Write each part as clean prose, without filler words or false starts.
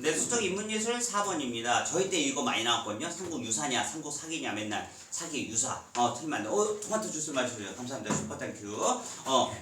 네, 수적 인문예술 4번입니다. 저희 때 이거 많이 나왔거든요. 삼국 유사냐, 삼국 사기냐, 맨날 사기, 유사. 틀리면 안 돼. 토마토 주스 마셔요. 감사합니다. 슈퍼땡큐.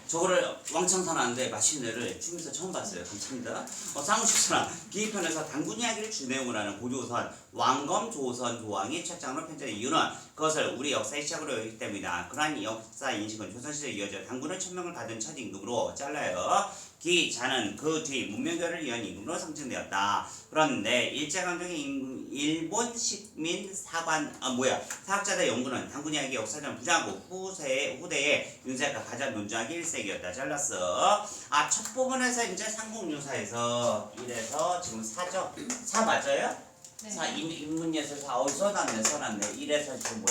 저거를 왕창 사놨는데 맛있는 애를 춤에서 처음 봤어요. 감사합니다. 쌍우식사랑 기입편에서 당군 이야기를 주내용을 하는 고조선, 왕검, 조선, 조왕이 첫장으로 편찬된 이유는 그것을 우리 역사의 시작으로 여기기 때문이다. 그러한 역사 인식은 조선시대에 이어져 당군은 천명을 받은 첫 임금으로 잘라요. 기자는 그 뒤 문명교를 이은 임금으로 상징되었다. 그런데 일제강점기 일본 식민 사학자들 연구는 당군 이야기 역사적 부정하고 후대에 윤세가 가장 논조하기 일색이었다. 잘랐어. 첫 부분에서 이제 삼국유사에서 이래서 지금 4죠? 4 맞아요? 네. 4 인문예술 4 써놨네. 이래서 지금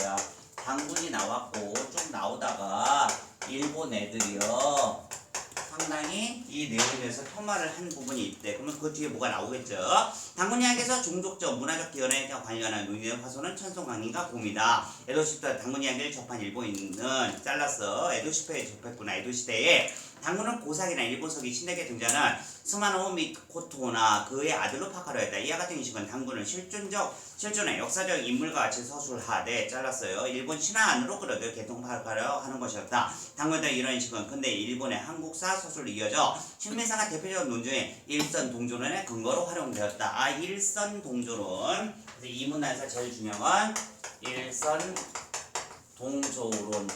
당군이 나왔고 좀 나오다가 일본 애들이요. 상당히 이 내용에서 폄하를 한 부분이 있대. 그러면 그 뒤에 뭐가 나오겠죠? 당군 이야기에서 종족적, 문화적 기원에 관련한 논의의 화소는 천송강의가 봄이다. 에도시부터 당군 이야기를 접한 일본인은 잘랐어. 에도시대에 접했구나. 에도시대에 당군은 고사기나 일본서기 신에게 등장하는 스마노 미코토나 그의 아들로 파카로였다. 이와 같은 인식은 당군은 실존의 역사적 인물과 같이 서술하되 잘랐어요. 일본 신화 안으로 끌어들 개통파카로 하는 것이었다. 당군의 이런 인식은 근대 일본의 한국사 서술로 이어져 신민사가 대표적 논조인 일선동조론의 근거로 활용되었다. 일선동조론. 그래서 이 문화에서 제일 중요한 일선동조론.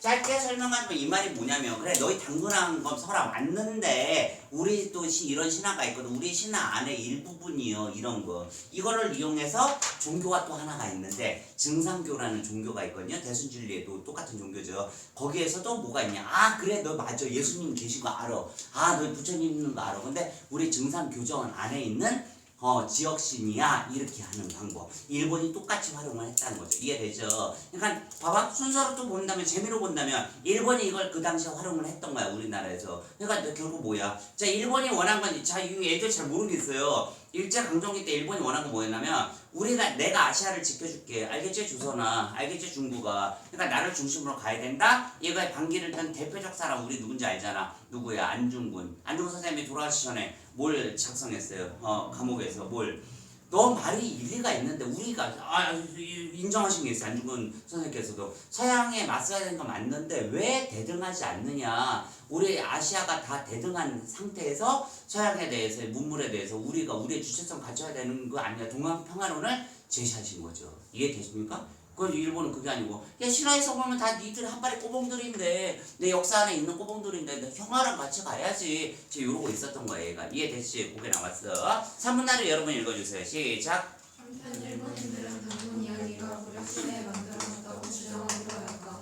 짧게 설명하면 이 말이 뭐냐면 그래 너희 당근한 건 설화 맞는데 우리 또 이런 신화가 있거든. 우리 신화 안에 일부분이요. 이런 거 이거를 이용해서 종교가 또 하나가 있는데 증상교라는 종교가 있거든요. 대순진리에도 똑같은 종교죠. 거기에서도 뭐가 있냐. 그래 너 맞아. 예수님 계신 거 알아. 너 부처님 있는 거 알아. 근데 우리 증상교정 안에 있는 지역신이야 이렇게 하는 방법. 일본이 똑같이 활용을 했다는 거죠. 이해되죠? 그러니까 봐봐 순서로 또 본다면 재미로 본다면 일본이 이걸 그 당시에 활용을 했던 거야 우리나라에서. 그러니까 결국 뭐야? 자 일본이 원한 건 이 애들 잘 모르겠어요. 일제강점기 때 일본이 원한 건 뭐였냐면 내가 아시아를 지켜줄게. 알겠지 조선아? 알겠지 중국아? 그러니까 나를 중심으로 가야 된다. 얘가 반기를 든 대표적 사람 우리 누군지 알잖아. 누구야? 안중근. 안중근 선생님이 돌아가시 전에 뭘 작성했어요? 감옥에서 뭘? 너 말이 일리가 있는데 우리가 인정하신 게 있어요. 안중근 선생님께서도 서양에 맞서야 되는 건 맞는데 왜 대등하지 않느냐. 우리 아시아가 다 대등한 상태에서 서양에 대해서 문물에 대해서 우리가 우리의 주체성 갖춰야 되는 거 아니냐. 동양평화론을 제시하신 거죠. 이해되십니까? 그 일본은 그게 아니고 신화에서 보면 다 니들 한 발의 꼬봉들인데 내 역사 안에 있는 꼬봉들인데 형아랑 같이 가야지. 이러고 있었던 거예요. 얘가 이해됐지? 그게 나왔어. 3분날을 여러분 읽어주세요. 시작. 한편 일본인들은 당군 이야기가 고려시대에 만들어졌다고 주장하기도 하였다.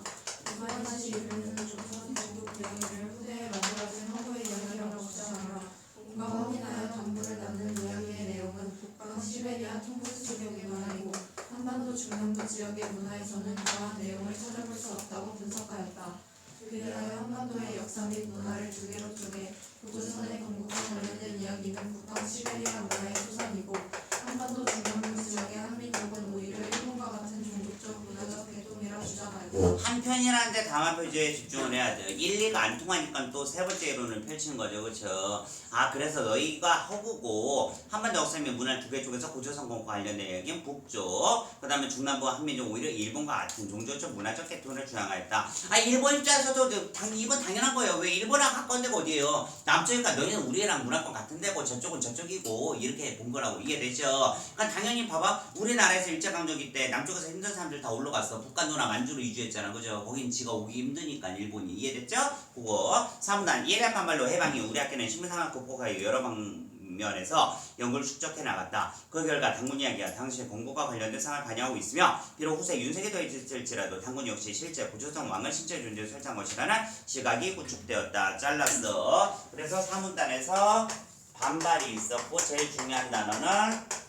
이번 다시 일본은 조선 중국 이야기를 후대에 만들어진 허구의 이야기라고 주장하며 뭔가 확인하여 당부를 낳는 이야기의 내용은 북방 시베리아 통고스 지역의 문화이고 한반도 중남부 지역의 문화에서는 그러한 내용을 찾아볼 수 없다고 분석하였다. 그리하여 한반도의 역사 및 문화를 두 개로 쪼개 고조선의 건국과 관련된 이야기는 북방 시베리아 문화의 소산이고 한반도 중남부 지역의 한민족은 오히려 일본과 같은 종족적 문화적 계통이라 주장하였다. 한편이라는데 다만 표제에 집중을 해야 돼요. 일리가 안 통하니까 또 세 번째 이론을 펼치는 거죠. 그렇죠? 그래서 너희가 허구고 한반도 역사 및 문화 두 개 쪽에서 고조선 건국과 관련된 이야기는 북쪽, 그 다음에 중남부 한민족 오히려 일본과 같은 종교적 문화적 계통을 주장하였다. 일본 입장에서도 이건 당연한 거예요. 왜 일본랑 가까운 데가 어디예요? 남쪽이니까 너희는 우리랑 문화권 같은 데고 저쪽은 저쪽이고 이렇게 본 거라고. 이해되죠? 그러니까 당연히 봐봐. 우리나라에서 일제강점기 때 남쪽에서 힘든 사람들 다 올라갔어. 북한 누나 만주로 이주했잖아. 그죠? 거긴 지가 오기 힘드니까 일본이. 이해됐죠? 그거 3단 예리한 말로 해방이 우리 학교는 신문상학 극복하여 여러 방면에서 연구를 축적해 나갔다. 그 결과 당군 이야기가 당시의 건국과 관련된 상을 반영하고 있으며 비록 후세 윤색이 더해질지라도 당군 역시 실제 고조선 왕을 실제 존재로 설정한 것이라는 시각이 구축되었다. 잘랐어. 그래서 3문단에서 반발이 있었고 제일 중요한 단어는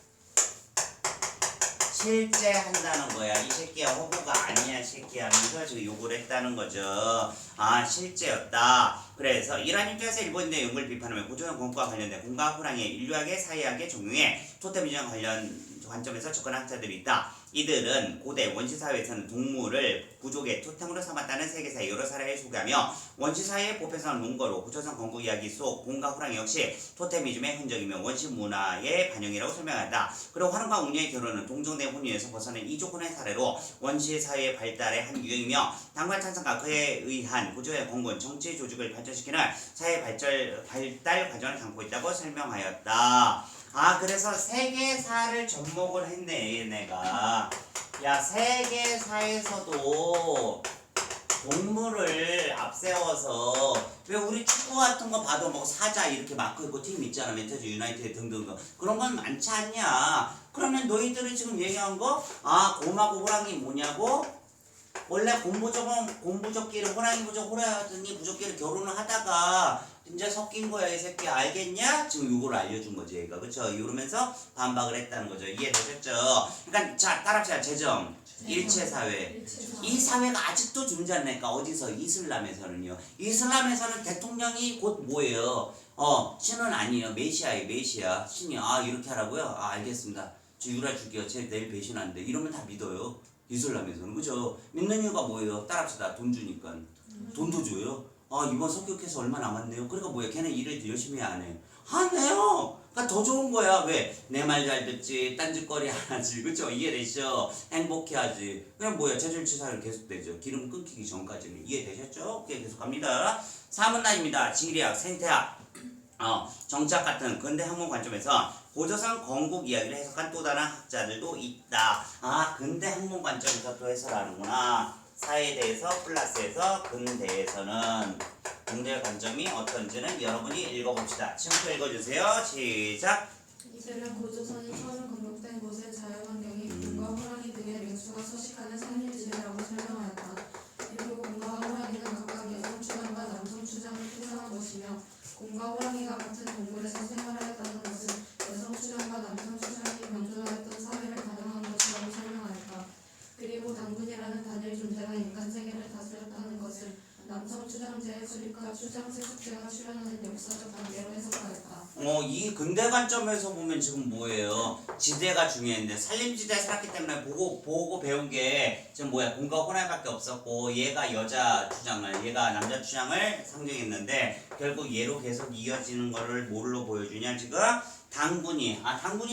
실제 한다는 거야. 이 새끼야 허구가 아니야 새끼야 하면서 지금 요구를 했다는 거죠. 실제였다. 그래서 이러한 입장에서 일본인의 연구를 비판하며 고조선 건국과 관련된 공과 호랑이의 인류학의 사회학의 종류에 토테미즘 관련 관점에서 접근한 학자들이 있다. 이들은 고대 원시사회에서는 동물을 부족의 토템으로 삼았다는 세계사의 여러 사례를 소개하며 원시사회의 보편성을 논거로 고조선 건국 이야기 속 곰과 호랑이 역시 토테미즘의 흔적이며 원시 문화의 반영이라고 설명한다. 그리고 화룡과 웅녀의 결혼은 동정대 혼인에서 벗어난 이조권의 사례로 원시사회의 발달의 한 유형이며 당관 찬성과 그에 의한 구조의 공군 정치 조직을 발전시키는 사회 발달 과정을 담고 있다고 설명하였다. 그래서 세계사를 접목을 했네 얘네가. 야, 세계사에서도 동물을 앞세워서 왜 우리 축구 같은 거 봐도 뭐 사자 이렇게 마크 있고 팀 있잖아. 멘테즈 유나이티드 등등 그런 건 많지 않냐. 그러면 너희들이 지금 얘기한 거 곰하고 호랑이 뭐냐고? 원래 곰부족끼리 호랑이 부족끼리 결혼을 하다가 이제 섞인 거야 이 새끼. 알겠냐? 지금 요걸 알려준 거지 얘가. 그쵸? 이러면서 반박을 했다는 거죠. 이해되셨죠? 그러니까 자 따라합시다. 재정 일체사회. 이 사회가 아직도 존재한다니까. 어디서? 이슬람에서는요. 이슬람에서는 대통령이 곧 뭐예요? 신은 아니에요. 메시아예요. 메시아. 신이 이렇게 하라고요? 알겠습니다. 저 유라 줄게요. 제 내일 배신하는데. 이러면 다 믿어요. 이슬람에서는. 그죠? 믿는 이유가 뭐예요? 따라합시다. 돈 주니까. 돈도 줘요. 이번 성격해서 얼마 남았네요. 그러니까 뭐야? 걔네 일을 열심히 해야 안 해요. 하네요. 그러니까 더 좋은 거야. 왜? 내 말 잘 듣지. 딴짓거리 안 하지. 그쵸? 이해되시죠? 행복해하지. 그냥 뭐야? 재질치사는 계속되죠. 기름 끊기기 전까지는. 이해되셨죠? 오케이, 계속 갑니다. 3문단입니다. 지리학, 생태학, 정치학 같은 근대 학문 관점에서 고조선 건국 이야기를 해석한 또 다른 학자들도 있다. 근대 학문 관점에서 또 해설하는구나. 사회에 대해서 플러스해서 근대에서는 근대 관점이 어떤지는 여러분이 읽어봅시다. 지금부터 읽어주세요. 시작. 이들은 고조선이 처음 건국된 곳의 자연환경이 곰과 호랑이 등의 맹수가 서식하는 산림지대라고 설명하였다. 그리고 곰과 호랑이는 각각 여성 추장과 남성 추장을 표상한 것이며 곰과 호랑이가 같은 동물에서 생활하였다는 것은 여성 추장과 남성 추장이 병존하였던 사회를 가정한 것이라고 설명하였다. 그리고 당군이라는 단일 존재가 인간 세계를 다스렸다는 것을 남성 추장제의 수립과 추장 세습제가 출현하는 역사적 단계로 해석하였다. 이 근대 관점에서 보면 지금 뭐예요? 지대가 중요했는데 산림지대에 살았기 때문에 보고 배운 게 지금 뭐야? 곰과 호랑이밖에 없었고 얘가 여자 추장을 얘가 남자 추장을 상징했는데 결국 얘로 계속 이어지는 거를 뭘로 보여주냐 지금? 당군이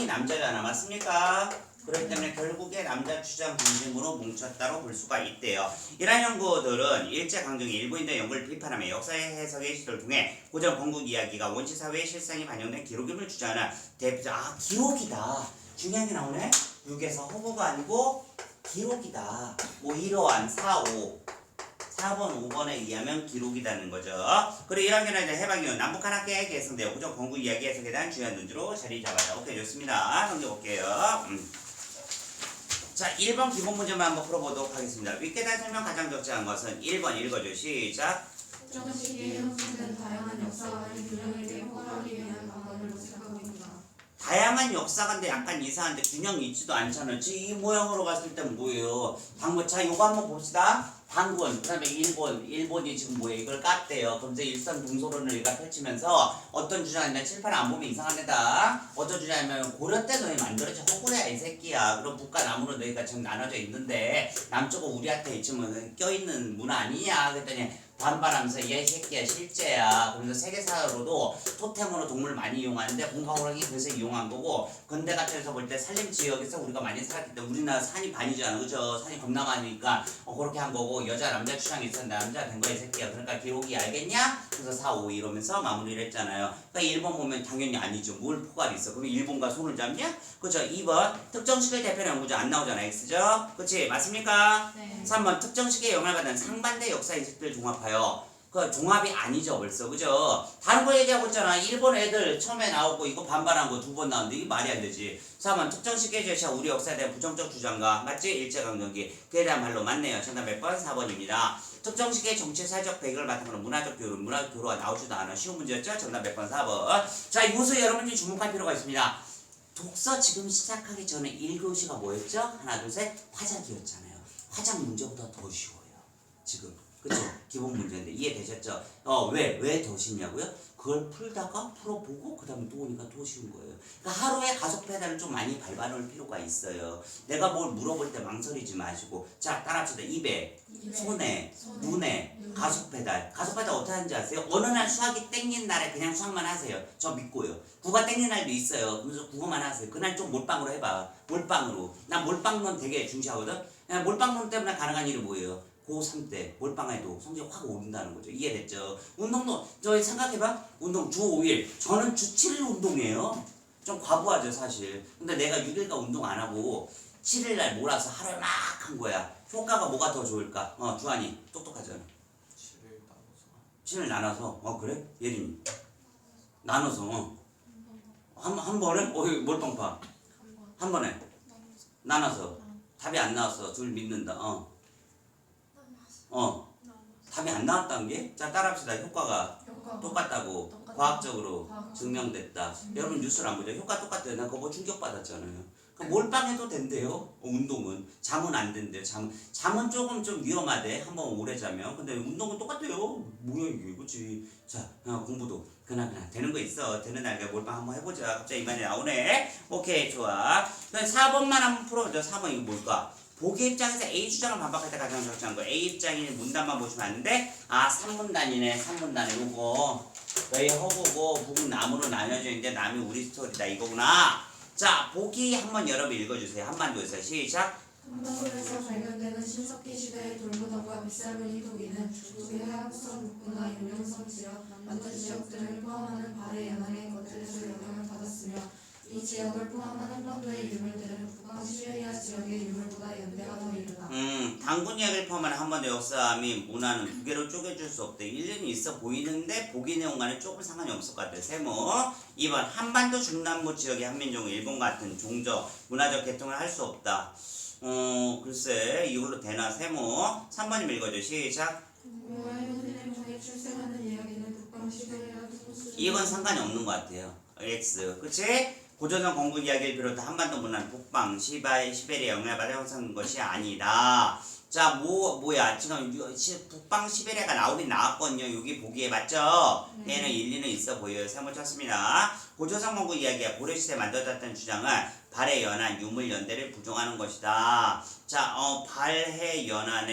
남자잖아. 맞습니까? 그렇기 때문에 결국에 남자 추장 중심으로 뭉쳤다고 볼 수가 있대요. 이러한 연구들은 일제강점기 일본인의 연구를 비판하며 역사의 해석의 시도를 통해 고전 건국 이야기가 원시사회의 실상이 반영된 기록임을 주장하는 대표적 기록이다. 중요한 게 나오네. 6에서 허구가 아니고 기록이다. 뭐 이러한 4, 5 4번, 5번에 의하면 기록이라는 거죠. 그리고 1학년에 이제 해방이요. 남북한학계에 개성되어 고전 건국 이야기 해석에 대한 중요한 논지로 자리 잡아요. 오케이, 좋습니다. 넘겨볼게요. 자, 1번 기본 문제만 한번 풀어보도록 하겠습니다. 윗계단 설명 가장 적절한 것은 1번 읽어줘. 시작. 특정 시기에 형성된 다양한 역사와의 균형을 호소하기 위한 방법을 모색하고 있다. 다양한 역사관데 약간 이상한데 균형이 있지도 않잖아. 이 모양으로 봤을 땐 뭐예요? 자, 요거 한번 봅시다. 당군, 그 다음에 일본이 지금 뭐예요? 이걸 깠대요. 그럼 이제 일선 동서론을 얘가 펼치면서 어떤 주장이냐, 칠판을 안 보면 이상합니다. 어떤 주장이냐면 고려 때 너희 만들어진 허구래야 이 새끼야. 그럼 북과 남으로 너희가 지금 나눠져 있는데 남쪽은 우리한테 지금 껴있는 문화 아니냐? 그랬더니 반발하면서 얘 새끼야 실제야. 그러면서 세계사로도 토템으로 동물 많이 이용하는데 곰과 호랑이 그래서 이용한 거고 근대 같아서 볼 때 산림 지역에서 우리가 많이 살았기 때문에 우리나라 산이 반이잖아. 그죠? 산이 겁나 많으니까 그렇게 한 거고 여자 남자 추장이 있었는데 남자 된 거야 이 새끼야. 그러니까 기록이 알겠냐? 그래서 4, 5 이러면서 마무리를 했잖아요. 그러니까 1번 보면 당연히 아니죠. 뭘 포괄이 있어. 그럼 일본과 손을 잡냐? 그죠? 2번 특정 시기의 대표는 연구죠. 안 나오잖아. X죠? 그치? 맞습니까? 네. 3번 특정 시기에 영향을 받은 상반대 역사 인식들 종합하여 그 종합이 아니죠 벌써. 그죠? 다른 거 얘기하고 있잖아. 일본 애들 처음에 나오고 이거 반발한 거 2번 나오는데 이게 말이 안 되지. 4번 특정 시기의 제시와 우리 역사에 대한 부정적 주장과 맞지? 일제강점기 그에 대한 말로 맞네요. 정답 몇 번? 4번입니다. 특정 시기의 정치 사회적 배경을 바탕으로 문화적 교류가 나오지도 않아. 쉬운 문제였죠? 정답 몇 번? 4번. 자, 이곳에 여러분이 주목할 필요가 있습니다. 독서 지금 시작하기 전에 1교시가 뭐였죠? 하나 둘 셋 화작이었잖아요. 화작 문제보다 더 쉬워요 지금. 그쵸? 기본 문제인데 이해되셨죠? 왜 더 쉽냐고요? 그걸 풀다가 풀어보고 그 다음에 또 오니까 더 쉬운 거예요. 그러니까 하루에 가속 페달을 좀 많이 밟아놓을 필요가 있어요. 내가 뭘 물어볼 때 망설이지 마시고 자 따라합시다. 입에, 손에, 눈에, 가속 페달. 가속 페달 어떻게 하는지 아세요? 어느 날 수학이 땡긴 날에 그냥 수학만 하세요. 저 믿고요. 국어 땡긴 날도 있어요. 그래서 국어만 하세요. 그날 좀 몰빵으로 해봐. 몰빵으로. 난 몰빵론 되게 중시하거든. 그냥 몰빵론 때문에 가능한 일이 뭐예요? 고3 때 몰빵해도 성적이 확 오른다는 거죠. 이해됐죠? 운동도 저희 생각해봐. 운동 주 5일. 저는 주 7일 운동이에요. 좀 과부하죠 사실. 근데 내가 6일간 운동 안 하고 7일날 몰아서 하루에 막 한 거야. 효과가 뭐가 더 좋을까? 주한이 똑똑하잖아. 7일 나눠서. 그래? 예린이 나눠서 한 번에? 몰빵파 한 번에 나눠서 답이 안 나왔어. 둘 믿는다. 답이 안 나왔다는 게? 자 따라합시다. 효과가 똑같다고 과학적으로 증명됐다. 여러분 뉴스를 안 보죠? 효과 똑같아요. 나 그거 충격받았잖아요. 그럼 몰빵해도 된대요. 운동은. 잠은 안 된대요. 잠은 조금 좀 위험하대. 한번 오래 자면. 근데 운동은 똑같아요. 뭐야 이게 그치? 자 공부도 그날 되는 거 있어. 되는 날 내가 몰빵 한번 해보자. 갑자기 이만에 나오네. 오케이 좋아. 그럼 4번만 한번 풀어보죠. 4번 이거 뭘까? 보기 입장에서 A 주장을 반박할 때 가장 적절한 거. A 입장이 문단만 보시면 아는데 3문단이네. 3문단에 요거 너희 허구고 북은 나무로 나뉘어져 있는데 남이 우리 스토리다 이거구나. 자 보기 한번 여러분 읽어주세요. 한반도에서 시작. 한반도에서 발견되는 신석기 시대의 돌무덤과 빗살무늬 희도기는 중국의 하역성 북부나 용영성 지역, 만주 지역들을 포함하는 발해 연안의 것들에서 영향을 받았으며 이 지역을 포함한 한반도의 유물들은 북방 시베리아 지역의 유물보다 연대가 더 이르다. 당군 이야기를 포함한 한반도 역사 및 문화는 두 개로 쪼개줄 수 없대. 일리는 있어 보이는데 보기 내용과는 조금 상관이 없을 것 같아요. 세모 2번 한반도 중남부 지역의 한민족은 일본 같은 종적 문화적 계통을 할 수 없다. 글쎄 이걸로 되나. 세모 3번님 읽어줘. 시작. 고구마 현진의 통해 출생하는 이야기는 북방 시베리아 소수. 이건 상관이 없는 것 같아요. X 그치? 고조선 건국 이야기를 비롯한 한반도 문화는 북방, 시베리아 영향을 받아 형성한 것이 아니다. 자, 뭐야? 지금 북방, 시베리아가 나오긴 나왔거든요. 여기 보기에 맞죠? 얘는 일리는 있어 보여요. 세모 쳤습니다. 고조선 건국 이야기가 고려시대에 만들어졌다는 주장은 발해 연안, 유물 연대를 부정하는 것이다. 자, 발해 연안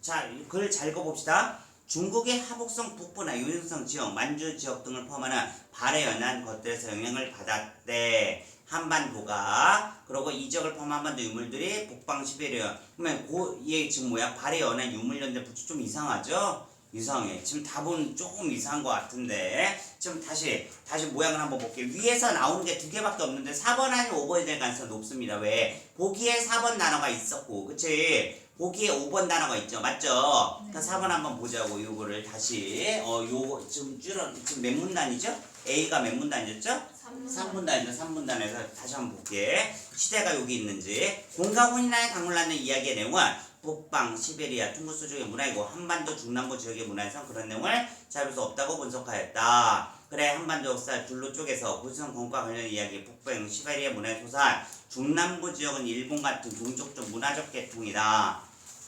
자, 글 잘 읽어봅시다. 중국의 하복성 북부나 유능성 지역, 만주 지역 등을 포함하는 발해 연안 것들에서 영향을 받았대. 한반도가. 그리고 이 지역을 포함한 한반도 유물들이 북방 시베리아. 그러면 얘 지금 뭐야? 발해 연안 유물연대 부츠 좀 이상하죠? 이상해. 지금 답은 조금 이상한 것 같은데. 지금 다시 모양을 한번 볼게요. 위에서 나오는 게 두 개밖에 없는데 4번 아니면 5번이 될 가능성이 높습니다. 왜? 보기에 4번 단어가 있었고, 그치? 보기에 5번 단어가 있죠. 맞죠? 네. 4번 한번 보자고. 요거를 다시. 요거 지금 지금 몇 문단이죠? A가 몇 문단이었죠? 3문단이죠. 3문단에서 다시 한번 볼게. 시대가 여기 있는지. 공가훈이나 강물라는 이야기의 내용은 북방, 시베리아, 퉁구스 지역의 문화이고 한반도 중남부 지역의 문화에선 그런 내용을 찾을 수 없다고 분석하였다. 그래 한반도 역사 둘로 쪼개서 고조선 건국과 관련 이야기, 북방, 시베리아 문화의 소산, 중남부 지역은 일본 같은 종족적 문화적 계통이다.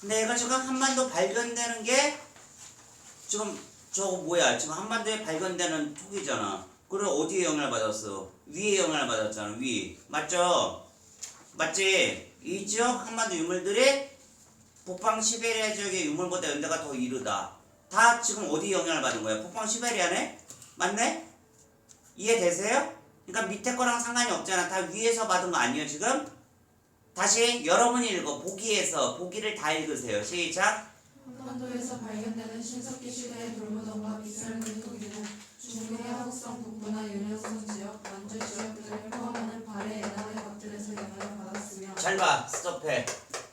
근데 얘가 지금 한반도 발견되는 게 지금 저거 뭐야? 지금 한반도에 발견되는 톡이잖아. 그럼 어디에 영향을 받았어? 위에 영향을 받았잖아. 위. 맞죠? 맞지? 이 지역 한반도 유물들이 북방 시베리아 지역의 유물보다 연대가 더 이르다. 다 지금 어디 영향을 받은 거야? 북방 시베리아네? 맞네? 이해되세요? 그러니까 밑에 거랑 상관이 없잖아. 다 위에서 받은 거 아니에요 지금? 다시 여러분이 읽어. 보기를 다 읽으세요. 시작. 한반도에서 발견되는 신석기 시대의 돌무덤과 빗살무늬 희도기는 중국의 하복성 북부나 유능성 지역, 만주 지역들을 포함하는 발해 연안의 것들에서 영향을 받았으며. 잘 봐. 스톱해.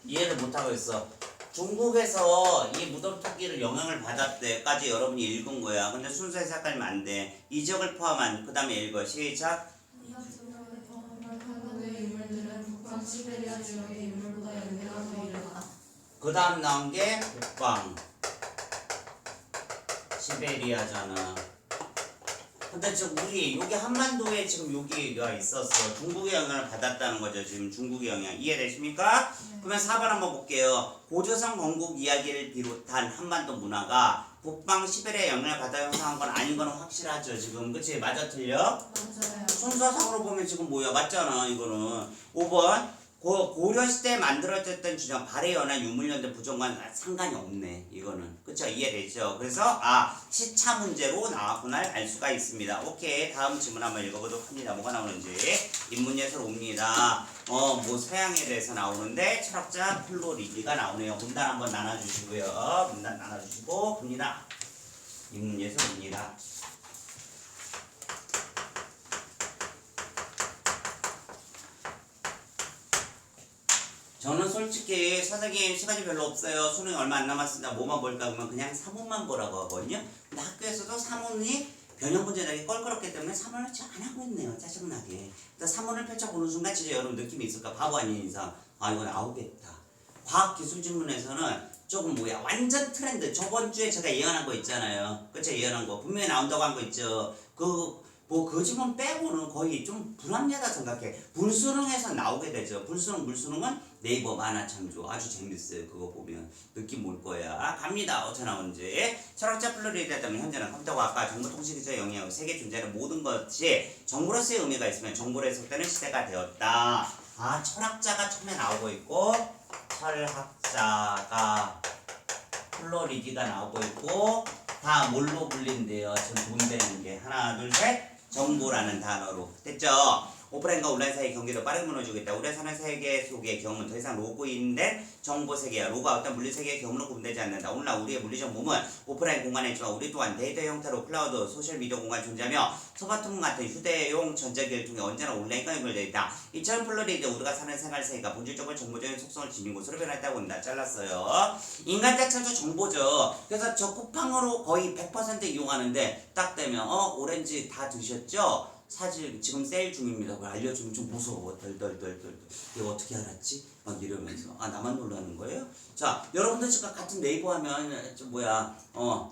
이해를 못하고 있어. 중국에서 이 무덤 토끼를 영향을 받았대까지 여러분이 읽은 거야. 근데 순서에 헷갈리면 안 돼. 이 지역을 포함한 그 다음에 읽어. 시작. 한반도의 유물들은 북방 시베리아 지역의 유물보다 연대가 더 이르다. 그 다음 나온 게 북방 시베리아잖아. 근데 지금 우리 여기 한반도에 지금 여기가 있었어. 중국의 영향을 받았다는 거죠. 지금 중국의 영향 이해되십니까? 그러면 4번 한번 볼게요. 고조선 건국 이야기를 비롯한 한반도 문화가 북방 시베리아 영향을 받아 형성한 건 아닌 건 확실하죠. 지금 그치? 맞아 틀려? 맞아요. 순서상으로 보면 지금 뭐야? 맞잖아 이거는. 5번 고려시대에 만들어졌던 주장 발해연화 유물연대 부정과는 상관이 없네. 이거는 그쵸? 이해되죠? 그래서 시차 문제로 나왔구나 알 수가 있습니다. 오케이, 다음 질문 한번 읽어보도록 합니다. 뭐가 나오는지. 인문예술 옵니다. 뭐 서양에 대해서 나오는데 철학자 플로리디가 나오네요. 문단 한번 나눠주시고요. 문단 나눠주시고 봅니다. 인문예술입니다. 저는 솔직히 선생님 시간이 별로 없어요. 수능이 얼마 안 남았습니다. 뭐만 볼까 그러면 그냥 사문만 보라고 하거든요. 근데 학교에서도 사문이 변형 문제 내기 껄끄럽기 때문에 사문을 안 하고 있네요. 짜증나게. 그러니까 사문을 펼쳐보는 순간 진짜 여러분 느낌이 있을까? 바보 아닌 이상 이거 나오겠다. 과학기술질문에서는 조금 뭐야 완전 트렌드. 저번 주에 제가 예언한 거 있잖아요. 그쵸? 예언한 거 분명히 나온다고 한 거 있죠. 그 질문 빼고는 거의 좀 불합리하다 생각해. 불수능에서 나오게 되죠. 불수능, 물수능은 네이버 만화창조 아주 재밌어요. 그거 보면 느낌 올 거야. 갑니다. 어떻게 나오는지. 철학자 플로리디아 때문에 현재는 컴퓨터과학과 정보통신기술의 영향으로 세계 존재하는 모든 것이 정보로서의 의미가 있으면 정보로 해석되는 시대가 되었다. 철학자가 처음에 나오고 있고 철학자가 플로리디가 나오고 있고 다 뭘로 불린대요? 지금 돈 되는 게 하나 둘 셋 정보라는 단어로 됐죠? 오프라인과 온라인 사이의 경계도 빠르게 무너지고 있다. 우리가 사는 세계 속의 경험은 더 이상 로그인된 정보 세계야. 로그가 어떤 물리 세계의 경험으로 구분되지 않는다. 오늘날 우리의 물리적 몸은 오프라인 공간에 있지만 우리 또한 데이터 형태로 클라우드, 소셜미디어 공간에 존재하며 스마트폰 같은 휴대용 전자기기를 통해 언제나 온라인과 연결되어 있다. 이처럼 플로리디 우리가 사는 생활 세계가 본질적으로 정보적인 속성을 지닌 곳으로 변했다고 본다. 잘랐어요. 인간 자체도 정보죠. 그래서 저 쿠팡으로 거의 100% 이용하는데 딱 되면 오렌지 다 드셨죠? 사실 지금 세일 중입니다. 그걸 알려주면 좀 무서워. 덜덜덜덜. 이거 어떻게 알았지? 막 이러면서 나만 놀라는 거예요? 자, 여러분들 지금 같은 네이버 하면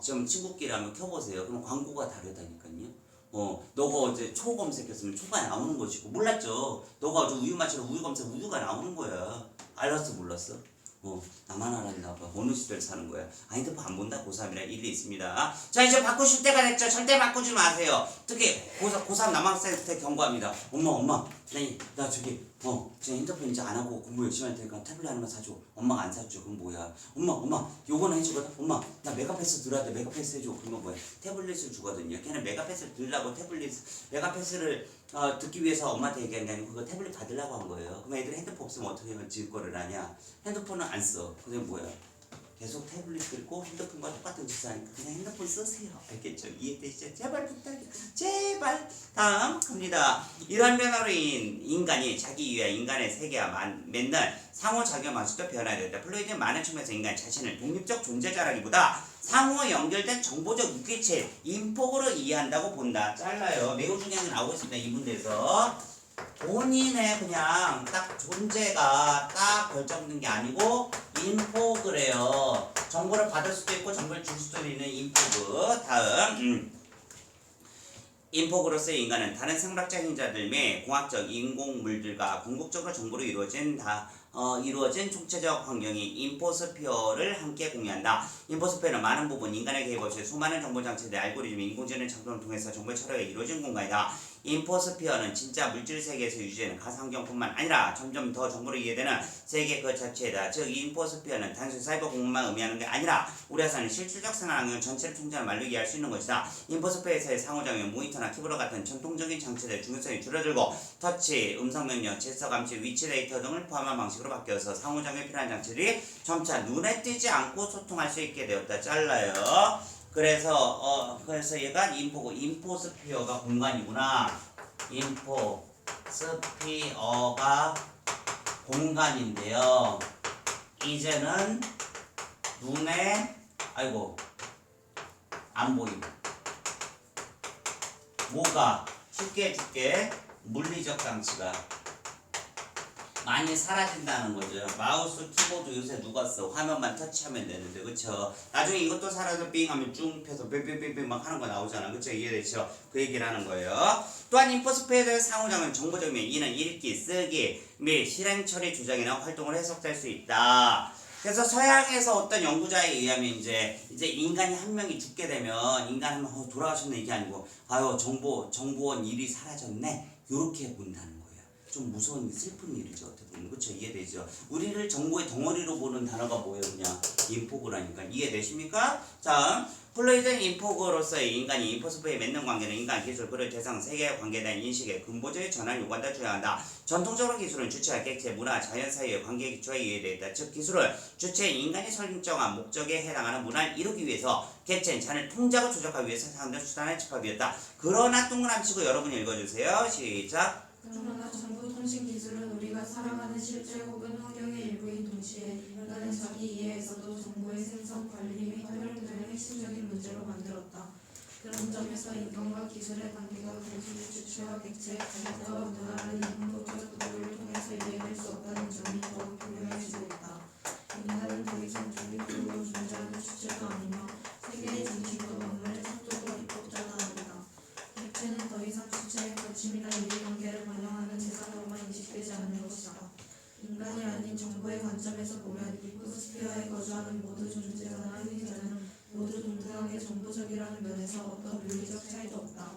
지금 친구끼리 한번 켜보세요. 그럼 광고가 다르다니까요. 너가 어제 초 검색했으면 초가 나오는 것이고 몰랐죠? 너가 어제 우유 마시러 우유 검색 우유가 나오는 거야. 알았어 몰랐어? 나만 알았나 봐. 어느 시대를 사는 거야. 핸드폰 안 본다? 고3이라 일리 있습니다. 자, 이제 바꾸실 때가 됐죠. 절대 바꾸지 마세요. 특히 고3 남학생한테 경고합니다. 엄마 나 저기 제 핸드폰 이제 안 하고 공부 열심히 할 테니까 태블릿 하나만 사줘. 엄마가 안 사줘. 그럼 뭐야? 엄마 요거는 해주거든. 엄마 나 메가패스 들어야 돼. 메가패스 해줘. 그러면 뭐야? 태블릿을 주거든요. 걔는 메가패스를 들라고 메가패스를 듣기 위해서 엄마한테 얘기한 게 아니고 그거 태블릿 받으려고 한 거예요. 그럼 애들이 핸드폰 없으면 어떻게 하면 지을 하냐? 핸드폰은 안 써. 그게 뭐야? 계속 태블릿 들고 핸드폰과 똑같은 짓을 하니까 그냥 핸드폰 쓰세요. 알겠죠? 이해되시죠? 제발 부탁해요. 제발. 다음 갑니다. 이러한 변화로 인간이 자기 이외 인간의 세계와 맨날 상호작용 방식도 변화되었다. 플로이드는 많은 측면에서 인간 자신을 독립적 존재자라기보다 상호 연결된 정보적 유기체, 인폭으로 이해한다고 본다. 잘라요. 매우 중요한 게 나오고 있습니다. 이 문제에서. 본인의 그냥 딱 존재가 딱 결정된 게 아니고 인포그래요. 그래요. 정보를 받을 수도 있고 정보를 줄 수도 있는 인포그. 다음 인포그로서의 인간은 다른 생물학적 행자들 및 공학적 인공물들과 궁극적으로 정보로 이루어진 총체적 환경이 인포스피어를 함께 공유한다. 인포스피어는 많은 부분 인간의 개입 없이 수많은 정보장치들, 알고리즘, 인공지능 창조를 통해서 정보의 처리가 이루어진 공간이다. 인포스피어는 진짜 물질 세계에서 유지되는 가상환경뿐만 아니라 점점 더 정보를 이해되는 세계 그 자체다. 즉 인포스피어는 단순히 사이버 공간만 의미하는 게 아니라 우리가 사는 실질적 생활 환경 전체를 총괄하는 말로 이해할 수 있는 것이다. 인포스피어에서의 상호작용, 모니터나 키보드 같은 전통적인 장치들의 중요성이 줄어들고 터치, 음성 명령, 제스처 감지, 위치 데이터 등을 포함한 방식으로 바뀌어서 상호작용에 필요한 장치들이 점차 눈에 띄지 않고 소통할 수 있게 되었다. 잘라요. 그래서 얘가 인포스피어가 공간이구나. 인포스피어가 공간인데요. 이제는 눈에 안 보임. 뭐가 쉽게 해줄게. 물리적 장치가 많이 사라진다는 거죠. 마우스, 키보드 요새 누가 써? 화면만 터치하면 되는데, 그쵸? 나중에 이것도 사라져 삥 하면 쭉 펴서 빽빽빽빽 막 하는 거 나오잖아. 그쵸? 이해되죠? 그 얘기를 하는 거예요. 또한 인포스페이드 상호작용 정보적이면 이는 읽기, 쓰기 및 실행 처리 조작이나 활동을 해석될 수 있다. 그래서 서양에서 어떤 연구자에 의하면 이제 인간이 한 명이 죽게 되면 인간 한 명 돌아가셨네 이게 아니고 아유 정보원 일이 사라졌네 요렇게 본다는 거예요. 좀 무서운 슬픈 일이죠 어떻게 보면. 그렇죠? 이해되죠? 우리를 정보의 덩어리로 보는 단어가 뭐예요? 그냥 인포그라니까. 이해되십니까? 자, 플로이드는 인포그로서의 인간이 인포스프에 맺는 관계는 인간, 기술, 그를 대상, 세계의 관계에 대한 인식의 근본적인 전환을 요구한다 주장한다. 전통적으로 기술은 주체와 객체, 문화, 자연 사이의 관계 기초에 이해되어 있다. 즉 기술은 주체인 인간이 설정한 목적에 해당하는 문화를 이루기 위해서 객체인 자연을 통제하고 조작하기 위해서 사용된 수단의 집합이었다. 그러나 동그라미 치고 여러분이 읽어주세요. 시작. 그러나 정보통신기술은 우리가 살아가는 실제 혹은 환경의 일부인 동시에 인간의 자기 이해에서도 정보의 생성, 관리 및 활용 등을 핵심적인 문제로 만들었다. 그런 점에서 인간과 기술의 관계가 단순히 주체와 객체, 가격과 문화라는 인문학적 도구를 통해서 이해될 수 없다는 점이 더욱 분명해지고 있다. 인간은 더 이상 독립적으로 존재하는 주체가 아니며 세계의 중심도 만물의 창조도 입법자가 아니다. 객체는 더 이상 주체의 가침이나 이해관계를 반영하는 대상으로만 인식되지 않는 것이다. 인간이 아닌 정보의 관점에서 보면 인포스피어에 거주하는 모든 존재자나 행위자는 모두 동등하게 정보적이라는 면에서 어떤 물리적 차이도 없다.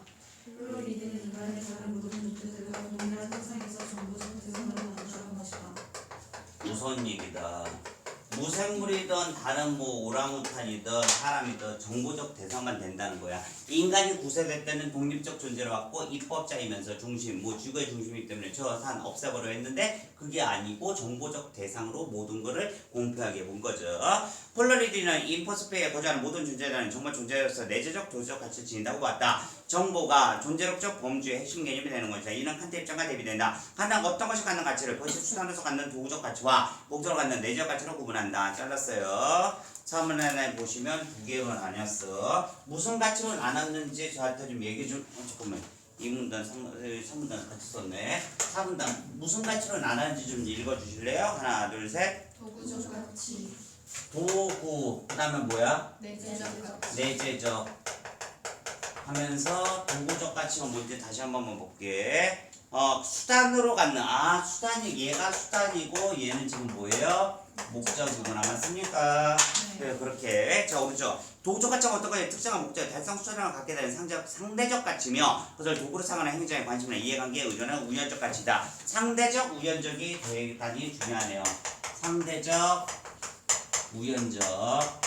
플로리드는 인간의 다른 모든 존재들과 동일한 세상에서 정보적 대상으로 거주하는 것이다. 무서운 얘기다. 무생물이든 다른 뭐 오랑우탄이든 사람이든 정보적 대상만 된다는 거야. 인간이 구세대 때는 독립적 존재로 왔고 입법자이면서 중심, 뭐 지구의 중심이기 때문에 저 산 없애버려 했는데 그게 아니고 정보적 대상으로 모든 것을 공표하게 본 거죠. 폴러리디는 인포스페이에 거주하는 모든 존재자는 정말 존재로서 내재적 도덕적 가치를 지닌다고 봤다. 정보가 존재론적 범주의 핵심 개념이 되는 것이다. 이는 칸트 입장과 대비된다. 칸트는 어떤 것이 갖는 가치를 그것이 수단으로서 갖는 도구적 가치와 목적으로 갖는 내적 가치로 구분한다. 잘랐어요. 3번에 보시면 두 개만 아니었어. 무슨 가치로 나눴는지 저한테 좀 얘기 좀. 잠깐만. 2문단, 3문단 같이 썼네. 4문단 무슨 가치로 나눴는지 좀 읽어주실래요? 하나, 둘, 셋. 도구적 가치, 도구. 그 다음에 뭐야? 내재적 가치, 내재적. 하면서 도구적 가치가 뭔지 다시 한 번만 볼게. 수단으로 갖는. 수단이 얘가 수단이고 얘는 지금 뭐예요? 목적이구나. 맞습니까? 네. 그래, 그렇게. 자, 오른쪽. 도구적 가치가 어떤 거에 특정한 목적에 달성 수단을 갖게 되는 상대적 가치며 그것을 도구로 삼아하는 행위자의 관심이나 이해관계에 의존하는 우연적 가치다. 상대적, 우연적이 대단히 중요하네요. 상대적, 우연적.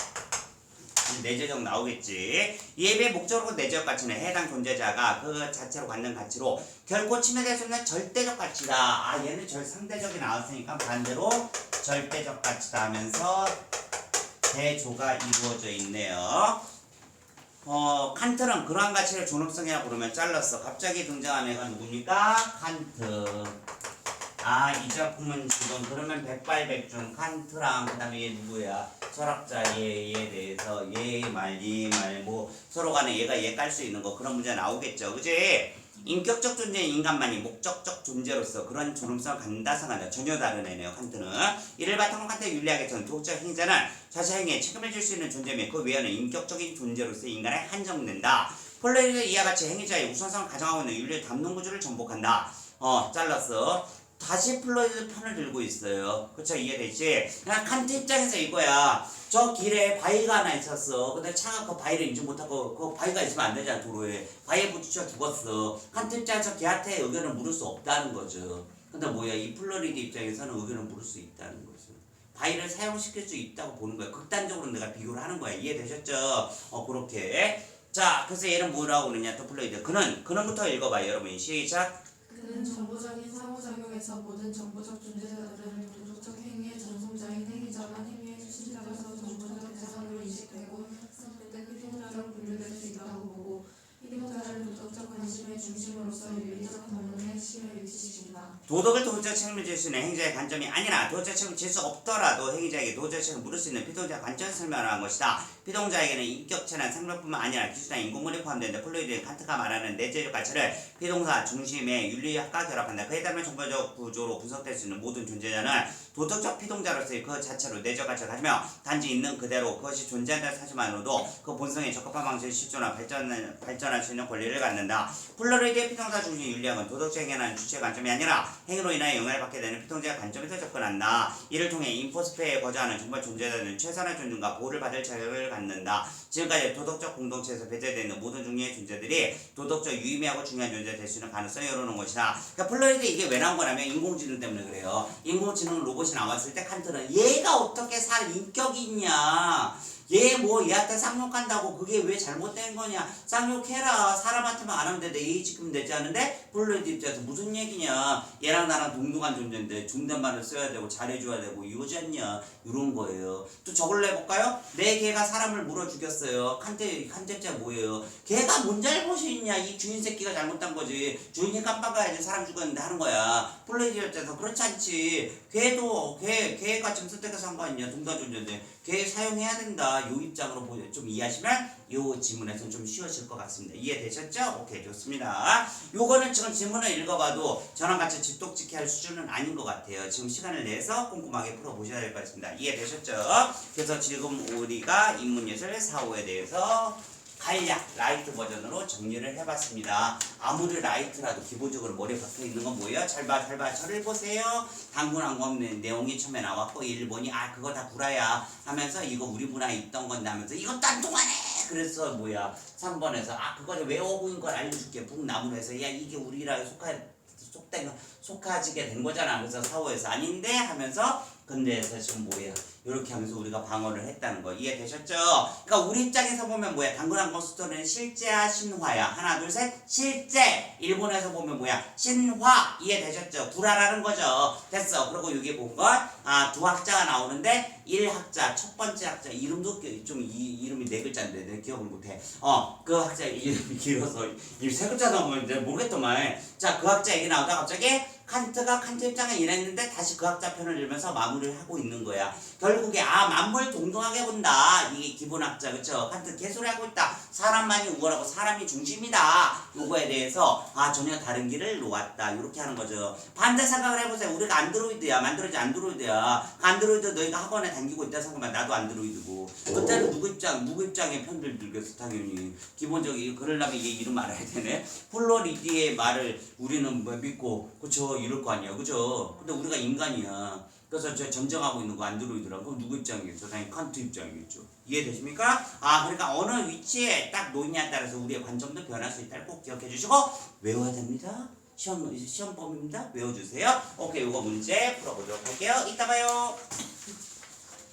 내재적 나오겠지. 이에 비해 목적으로 내재적 가치는 해당 존재자가 그 자체로 갖는 가치로 결코 침해될 수 없는 절대적 가치다. 얘는 상대적이 나왔으니까 반대로 절대적 가치다 하면서 대조가 이루어져 있네요. 칸트는 그러한 가치를 존엄성이라 부르면 잘랐어. 갑자기 등장한 애가 누굽니까? 칸트. 이 작품은 지금 그러면 백발백중 칸트랑 그 다음에 얘 누구야? 철학자 얘에 대해서 얘 말, 이 말, 뭐 서로 간에 얘가 얘 깔 수 있는 거 그런 문제 나오겠죠. 그지? 인격적 존재인 인간만이 목적적 존재로서 그런 존엄성을 갖는다 생각한다. 전혀 다른 애네요. 칸트는. 이를 바탕으로 칸트의 윤리학의 전 도덕적 행위자는 자체 행위에 책임을 질 수 있는 존재며 그 외에는 인격적인 존재로서 인간에 한정된다. 폴레르는 이와 같이 행위자의 우선성을 가정하고 있는 윤리의 담론 구조를 전복한다. 잘랐어. 다시 플로이드 편을 들고 있어요. 그쵸? 이해되지? 그냥 칸트 입장에서 이거야. 저 길에 바위가 하나 있었어. 근데 차가 그 바위를 인지 못하고 그 바위가 있으면 안 되잖아. 도로에. 바위에 부딪혀 죽었어. 칸트 입장에서 걔한테 의견을 물을 수 없다는 거죠. 근데 뭐야? 이 플로리드 입장에서는 의견을 물을 수 있다는 거죠. 바위를 사용시킬 수 있다고 보는 거야. 극단적으로 내가 비교를 하는 거야. 이해되셨죠? 그렇게. 자, 그래서 얘는 뭐라고 그러냐? 또 플로이드. 그는부터 읽어봐요. 여러분. 시작. 그는 정보적인 상호작용에서 모든 정보적 존재자들은 도덕적 행위의 전송자인 행위자만 행위의 수신자로서 정보적 대상으로 인식되고 학습될 때 필요자로 분류될 수 있다고 보고 필요자를 도덕적 관심의 중심으로서 윤리적 담론의 핵심에 위치시킨다. 도덕을 도덕적 책임을 질 수 있는 행위자의 관점이 아니라 도덕적 책임을 질 수 없더라도 행위자에게 도덕적 책임을 물을 수 있는 피동자 관점을 설명하는 것이다. 피동자에게는 인격체나 생명뿐만 아니라 기술이나 인공물이 포함되는데 플로이드는 칸트가 말하는 내재적 가치를 피동사 중심의 윤리학과 결합한다. 그에 따르면 정보적 구조로 분석될 수 있는 모든 존재자는 도덕적 피동자로서의 그 자체로 내적 가치를 가지며 단지 있는 그대로 그것이 존재한다는 사실만으로도 그 본성에 적합한 방식의 실존화 발전할 수 있는 권리를 갖는다. 플로이드의 피동사 중심의 윤리학은 도덕적 행위라는 주체 관점이 아니라 행위로 인하여 영향을 받게 되는 피동자의 관점에서 접근한다. 이를 통해 인포스페어에 거주하는 정말 존재자들은 최선의 존중과 보호를 받을 자격을 갖는다. 지금까지 도덕적 공동체에서 배제되어 있는 모든 종류의 존재들이 도덕적 유의미하고 중요한 존재가 될 수 있는 가능성을 열어놓은 것이다. 그러니까 플로이드 이게 왜 나온 거냐면 인공지능 때문에 그래요. 인공지능 로봇이 나왔을 때 칸트는 얘가 어떻게 살 인격이 있냐, 얘한테 쌍욕한다고 그게 왜 잘못된 거냐, 쌍욕해라, 사람한테만 안 하면 돼, 얘 지금 되지 않은데 플로이드 입장에서 무슨 얘기냐, 얘랑 나랑 동등한 존재인데 존댓말을 써야 되고 잘해줘야 되고 이러지 않냐, 이런 거예요. 또 저걸로 해볼까요? 내 개가 사람을 물어 죽였어요. 칸테자 뭐예요? 개가 뭔 잘못이 있냐, 이 주인 새끼가 잘못한 거지, 주인이 깜빡가야지 사람 죽었는데 하는 거야. 플로이드 입장에서 그렇지 않지. 개가 지금 선택해서 한 거 아니냐, 동등한 존재인데 걔 사용해야 된다. 요 입장으로 좀 이해하시면 요 지문에서는 좀 쉬워질 것 같습니다. 이해되셨죠? 오케이, 좋습니다. 요거는 지금 지문을 읽어봐도 저랑 같이 집독지키 할 수준은 아닌 것 같아요. 지금 시간을 내서 꼼꼼하게 풀어보셔야 될 것 같습니다. 이해되셨죠? 그래서 지금 우리가 인문예술 4호에 대해서 간략 라이트 버전으로 정리를 해봤습니다. 아무리 라이트라도 기본적으로 머리에 박혀있는 건 뭐예요? 잘 봐. 저를 보세요. 당군한 거 내용이 처음에 나왔고 1번이 그거 다 구라야 하면서 이거 우리 문화에 있던 건데 하면서 이것도 안 통하네. 그래서 3번에서 그거를 외워보인 걸 알려줄게. 북나무에서 이게 우리랑 속하지게 된 거잖아. 그래서 4호에서 아닌데 하면서 근데에서 지금 이렇게 하면서 우리가 방어를 했다는 거 이해되셨죠? 그러니까 우리 입장에서 보면 당근한 것수터는 실제야 신화야. 하나 둘 셋 실제. 일본에서 보면 신화. 이해되셨죠? 구라라는 거죠. 됐어. 그리고 여기 본 건 두 학자가 나오는데 1학자 첫 번째 학자 이름도 좀 이름이 4글자인데 내가 기억을 못해. 그 학자 이름이 길어서 이 3글자 나오면 이제 모르겠더만. 자, 그 학자 얘기 나오다 갑자기 칸트가 칸트 입장에 이랬는데 다시 그 학자 편을 읽으면서 마무리를 하고 있는 거야. 결국에 만물 동등하게 본다. 이게 기본학자, 그쵸? 칸트 개소리 하고 있다. 사람만이 우월하고 사람이 중심이다. 요거에 대해서 전혀 다른 길을 놓았다. 이렇게 하는 거죠. 반대 생각을 해보세요. 우리가 안드로이드야. 만들어지 안드로이드야. 안드로이드 너희가 학원에 다니고 있다 생각하면 나도 안드로이드고. 그때는 누구 입장에 편들 들겠어 당연히. 기본적인 그러려면 얘 이름 알아야 되네. 플로리디의 말을 우리는 믿고 그쵸? 이럴 거 아니야, 그죠? 근데 우리가 인간이야. 그래서 저 전쟁하고 있는 거 안드로이드라고. 그럼 누구 입장이겠죠? 당연히 칸트 입장이겠죠. 이해되십니까? 그러니까 어느 위치에 딱 놓이냐에 따라서 우리의 관점도 변할 수 있다를 꼭 기억해 주시고 외워야 됩니다. 시험범입니다. 외워주세요. 오케이, 이거 문제 풀어보도록 할게요. 이따 봐요.